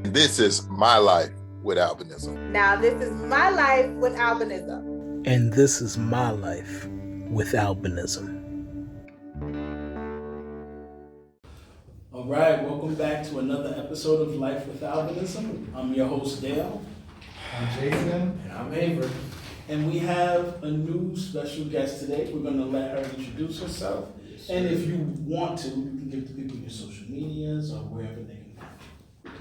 This is my life with albinism. Now, this is my life with albinism. And this is my life with albinism. All right, welcome back to another episode of Life with Albinism. I'm your host, Dale. I'm Jason. And I'm Avery. And we have a new special guest today. We're going to let her introduce herself. And if you want to, you can give the people your social medias or wherever they can find you.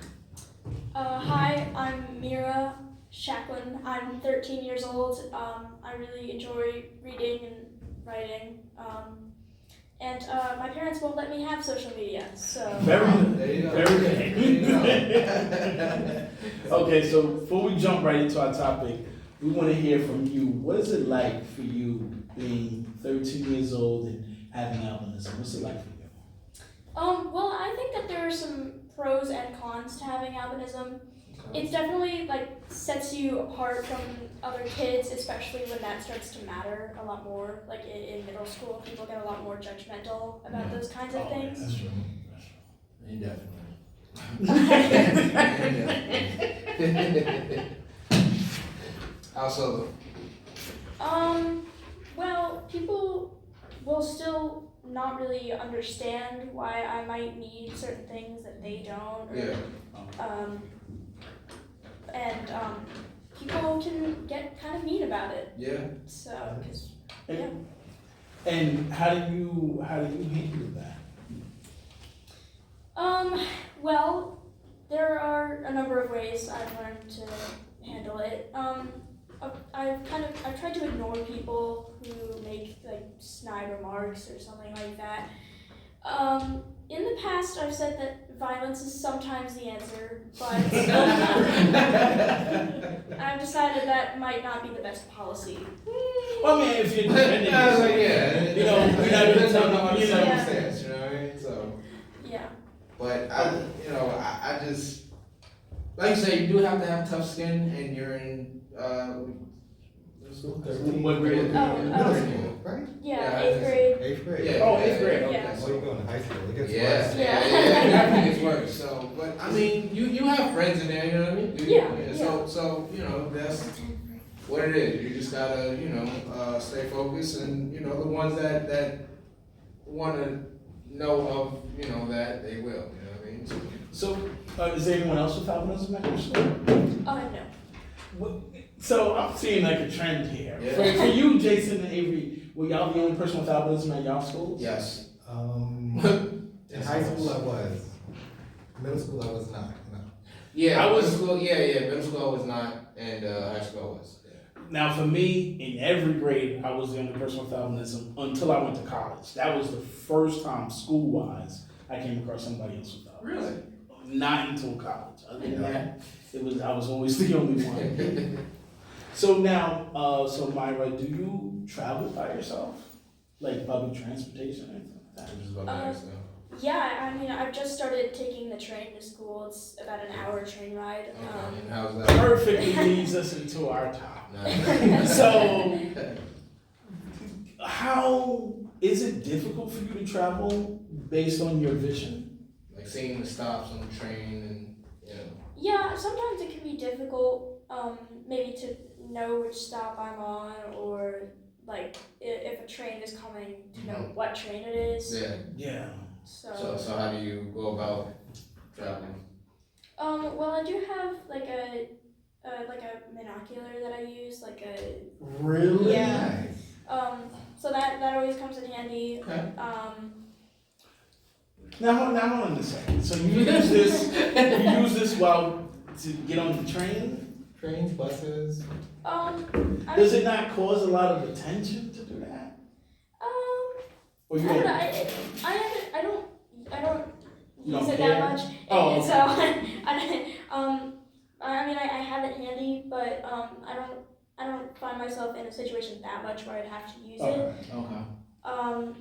Hi, I'm Mira Shacklin. I'm 13 years old. I really enjoy reading and writing. And my parents won't let me have social media, so. Very good. There you go. Very good. There you go. Okay, so before we jump right into our topic, we want to hear from you. What is it like for you being 13 years old and having albinism? What's it like for you? Well, I think that there are some pros and cons to having albinism. It's definitely sets you apart from other kids, especially when that starts to matter a lot more. Like in middle school, people get a lot more judgmental about those kinds of things. That's true. Indefinitely. Also, Well, people will still not really understand why I might need certain things that they don't. yeah. And people can get kind of mean about it. Yeah. So, 'cause, And how do you handle that? Well, there are a number of ways I've learned to handle it. I've tried to ignore people who make snide remarks or something like that. In the past, I've said that violence is sometimes the answer, but I've decided that might not be the best policy. Well, I mean, if you're defending yourself, Yeah. you know, we're not going to tell them, what you know. circumstance, you know what I mean? So, Yeah. but I just, like you say, you do have to have tough skin, and you're in, middle school? What grade? Middle school, right? Yeah, 8th grade. 8th grade. Yeah. Oh, 8th grade, okay. Yeah. So you're going to high school. It gets Yeah, worse. yeah, it definitely gets worse. So, but I mean, you have friends in there, you know what I mean? So that's what it is. You just gotta, stay focused, and the ones that want to know of, that they will. You know what I mean? So, is there anyone else with albinism at your school? No. So I'm seeing a trend here. Yeah. For you, Jason and Avery, were y'all the only person with albinism at y'all schools? Yes. In high school, I was. Middle school, I was not. No. Yeah, I was- middle school. Yeah. Middle school I was not, and high school I was. Yeah. Now, for me, in every grade, I was the only person with albinism until I went to college. That was the first time, school-wise, I came across somebody else with albinism. Really? Not until college. Other than that, I was always the only one. So now, Myra, do you travel by yourself? Like public transportation or anything like that? Which is about the next thing. Yeah, I mean, I've just started taking the train to school. It's about an hour train ride. And how's that? Perfectly leads us into our topic. Nice. So, how is it difficult for you to travel based on your vision? Like seeing the stops on the train, and Yeah, sometimes it can be difficult, maybe to know which stop I'm on, or if a train is coming, to know what train it is. yeah. Yeah. So how do you go about traveling? Well, I do have a binocular that I use, Really? Yeah. Nice. So that always comes in handy. Okay. Now hold on a second. So you use this while to get on the train? Trains, buses. Does it not cause a lot of attention to do that? Or I you don't know. don't? I don't You use don't it care? that much. Oh, And okay. so I have it handy, but I don't find myself in a situation that much where I'd have to use it. Okay.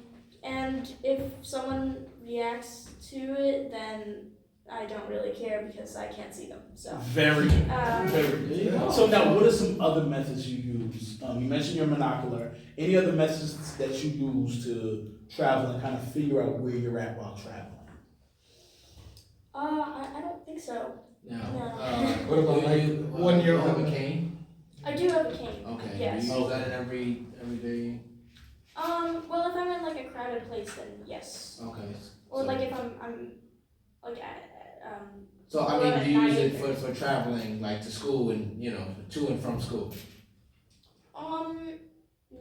And if someone reacts to it, then I don't really care because I can't see them. So. Very good. Very good. Yeah. So now, what are some other methods you use? You mentioned your monocular. Any other methods that you use to travel and kind of figure out where you're at while traveling? I don't think so. No. What about like when you you're have a cane? I do have a cane. Okay. Yes. Do you use that every day? Well, if I'm in like a crowded place, then yes. Okay. Or so, like if I'm like So I or mean, at do you use night it for traveling, like to school and to and from school?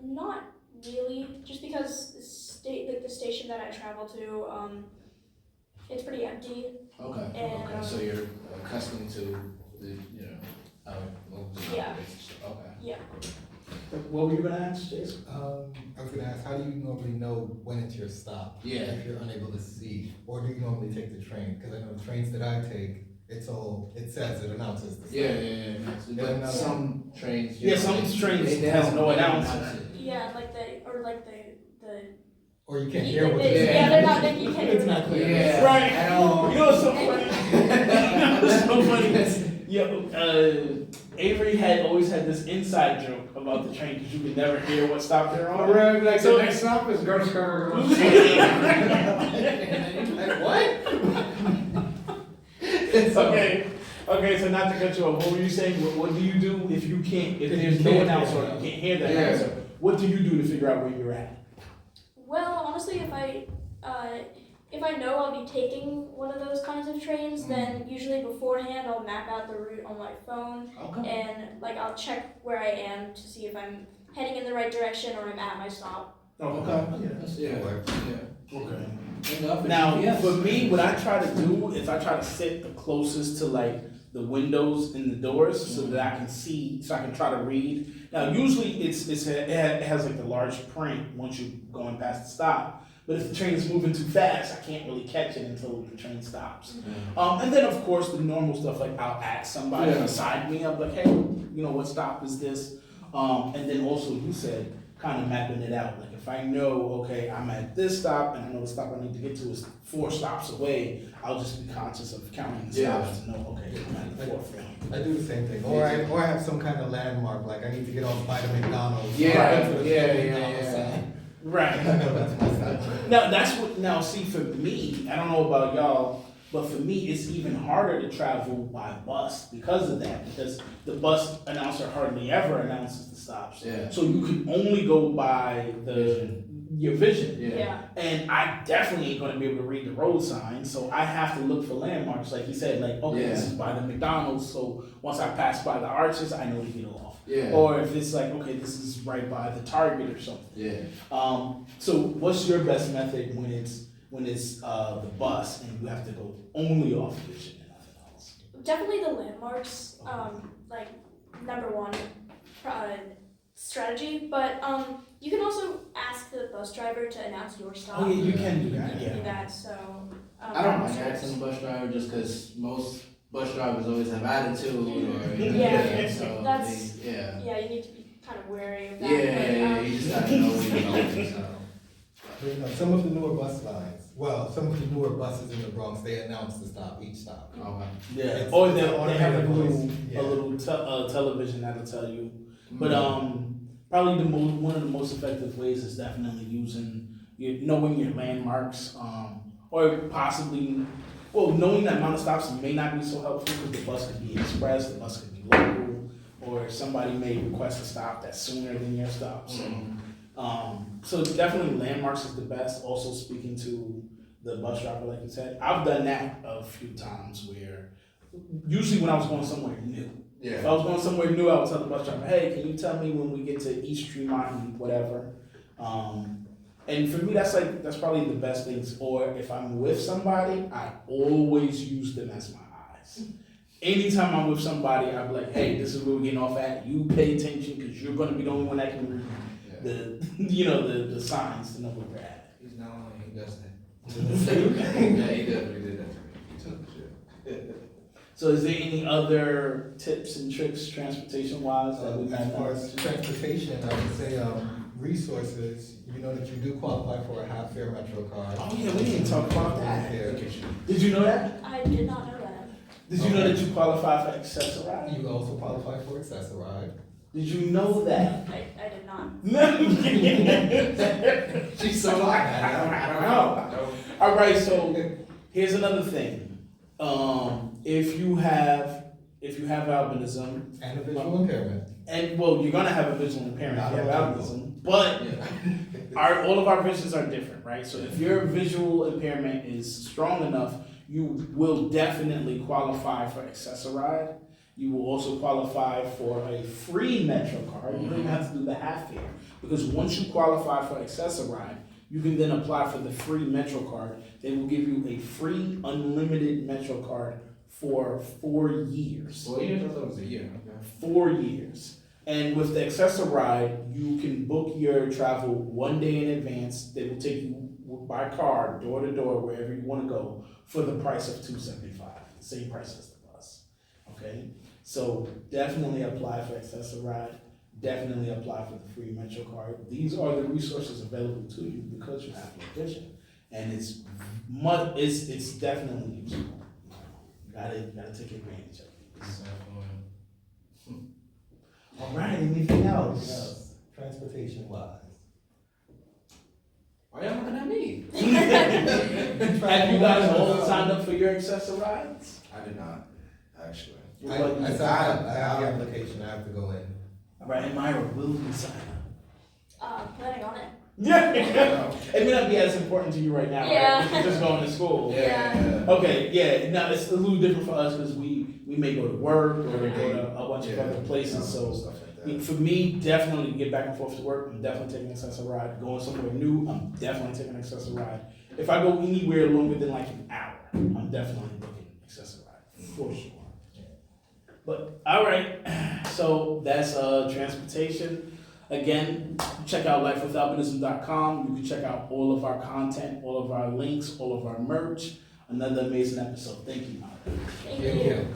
not really. Just because the station that I travel to, it's pretty empty. Okay. And, Okay. So you're accustomed to the how it moves. Yeah. Okay. Yeah. What were you gonna ask, Jason? I was gonna ask, how do you normally know when it's your stop? Yeah. If you're unable to see, or do you normally take the train? Because I know the trains that I take, it says, it announces the stop. Yeah. But Yeah. some trains. Some trains has no announcer. Yeah, like the Or you can't Yeah, hear what they- they're saying. yeah, they're not- you can't It's hear not what clear. Yeah. Right. At all. You know what's so funny? It's so funny. Avery had always had this inside joke about the train because you could never hear what stop they're on. Right, like So- the next stop is Girl Scout. Like what? Okay, so not to cut you off, what were you saying? What do you do if there's no announcer, or you can't hear that Yeah. announcer? What do you do to figure out where you're at? Well, honestly, if I know I'll be taking one of those kinds of trains, then usually beforehand I'll map out the route on my phone, Okay. and like I'll check where I am to see if I'm heading in the right direction or I'm at my stop. Okay. Yeah. Okay. Enough. Now, for me, what I try to do is I try to sit the closest to like the windows and the doors so that I can see, so I can try to read. Now, usually it has like the large print once you're going past the stop. But if the train is moving too fast, I can't really catch it until the train stops. And then of course the normal stuff, like I'll ask somebody beside me, I'm like, hey, what stop is this? And then also you said, kind of mapping it out. Like if I know, okay, I'm at this stop and I know the stop I need to get to is 4 stops away, I'll just be conscious of counting the stops and know, okay, I'm at the 4th one. I do the same thing. Or I have some kind of landmark, like I need to get off by the McDonald's. Yeah. Right. I know that's my stop. Now see, for me, I don't know about y'all, but for me, it's even harder to travel by bus because of that, because the bus announcer hardly ever announces the stops. Yeah. So you can only go by your vision. Yeah. And I definitely ain't gonna be able to read the road sign, so I have to look for landmarks, like he said, like, okay, this is by the McDonald's, so once I pass by the arches, I know to get off. Yeah. Or if it's like, okay, this is right by the Target or something. Yeah. So what's your best method when it's the bus and you have to go only off vision and nothing else? Definitely the landmarks, like number one strategy, but you can also ask the bus driver to announce your stop. Oh yeah, you can do that. You can Yeah. do that, so. I don't mind asking the bus driver just because most bus drivers always have attitude or Yeah. so That's- yeah. Yeah, you need to be kind of wary of that. Yeah, but, you just gotta know where you're going. So. But, some of the newer bus lines, some of the newer buses in the Bronx, they announce the stop, each stop. Okay. Yeah. It's- Or it's they an have a automated little voice. Yeah. television that'll tell you. But probably one of the most effective ways is definitely knowing your landmarks, or possibly, knowing the amount of stops may not be so helpful because the bus could be express, the bus could be local, or somebody may request a stop that's sooner than your stop. So definitely landmarks is the best. Also speaking to the bus driver, like you said, I've done that a few times where usually when I was going somewhere new. If I was going somewhere new, I would tell the bus driver, hey, can you tell me when we get to East Tremont and whatever? And for me, that's probably the best things. Or if I'm with somebody, I always use them as my eyes. Anytime I'm with somebody, I'm like, hey, this is where we're getting off at. You pay attention because you're going to be the only one that can read the signs to know where we're at. He's not lying, he does that. Yeah, he definitely did that to me. So is there any other tips and tricks transportation-wise that we As have? far as transportation, I would say resources, you know that you do qualify for a half-fare Metro card. Oh yeah, we didn't talk about that. Yeah. Did you know that? I did not know that. Did you know that you qualify for Access-a-Ride? You also qualify for Access-a-Ride. Did you know that? I did not. She's so like, I don't know. All right, so here's another thing. if you have albinism, And a visual impairment. and well, you're gonna have a visual impairment if you have Not all people. albinism, but all of our visions are different, right? So if your visual impairment is strong enough, you will definitely qualify for Access-a-Ride. You will also qualify for a free Metro card. You don't even have to do the half fare, because once you qualify for Access-a-Ride, you can then apply for the free Metro card. They will give you a free unlimited Metro card for 4 years. 4 years? I thought it was a year. 4 years. And with the Access-a-Ride, you can book your travel 1 day in advance. They will take you by car, door to door, wherever you want to go, for the price of $275, the same price as the bus. Okay? So definitely apply for Access-a-Ride. Definitely apply for the free Metro card. These are the resources available to you because you have low vision, and it's definitely useful. You gotta take advantage of these. All right, anything else? Yes, transportation wise. Why y'all looking at me? Have you guys all signed up for your Access-a-Rides? I did not, actually. I have the application, I have to go in. All right, and Myra, will you sign up? Planning on it. Yeah. It may not be as important to you right now, Yeah. right? You're just going to school. Yeah. Okay, yeah. Now it's a little different for us because we may go to work or we go to a bunch of other places. So stuff like that. for me, definitely get back and forth to work. I'm definitely taking Access-a-Ride. Going somewhere new, I'm definitely taking Access-a-Ride. If I go anywhere longer than like an hour, I'm definitely booking Access-a-Ride for sure. But all right, so that's transportation. Again, check out lifewithalbinism.com. You can check out all of our content, all of our links, all of our merch. Another amazing episode. Thank you, Mara. Thank Thank you. you.